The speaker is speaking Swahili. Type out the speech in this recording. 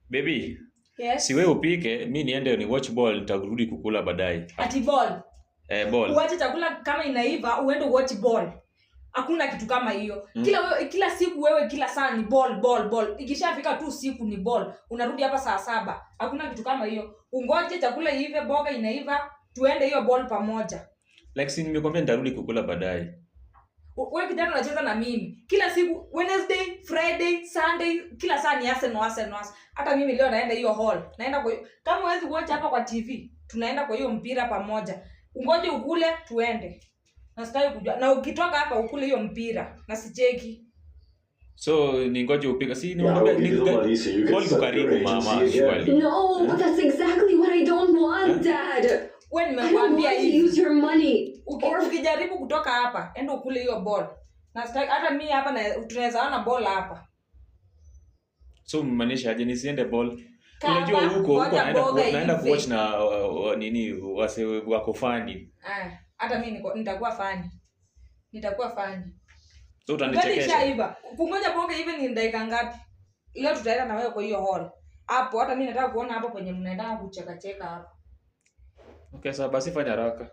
Baby, Yes. si wewe upike, mi niende ni watch ball, nitarudi kukula baadaye. Ati ball. Ball. Uache chakula kama inaiva uende watch ball. Hakuna kitu kama hiyo. Kila siku wewe kila saa ni ball. Ikishafika tu siku ni ball. Unarudi hapa saa 7. Hakuna kitu kama hiyo. Ungoje chakula iive, boga inaiva, tuende hiyo ball pamoja. Like si nimekwambia nitarudi kukula baadaye. Wewe kijana unacheza na mimi. Kila siku Wednesday, Friday, Sunday, kila saa ni Arsenal. Hata mimi leo naenda hiyo hall. Naenda kwa hiyo. Kama huwezi watch hapa kwa TV, tunaenda kwa hiyo mpira pamoja. Ungoje ukule tuende. Na sitaki kujua. Na ukitoka hapa ukule hiyo mpira na sicheki. So ningoje upika. Si nimekwambia ni karibu mama. No, but that's exactly what I don't want, Dad. Wewe nimekwambia hivi. Use your money. Ukijaribu kutoka hapa, enda ukule hiyo ball. Na sitaki hata mimi hapa na tunaweza ona ball hapa. So mmaanisha aje nisiende ball? Unajua huko naenda kuwatch na nini wase wako fani. Hata mimi nitakuwa fani. So utanichekesha. Kungoja boga hivi ni dakika ngapi? Leo tutaenda na wewe kwa hiyo hall. Hapo hata mimi nataka kuona hapo kwenye mnaenda kucheka hapo. Okay, sawa basi fanya haraka.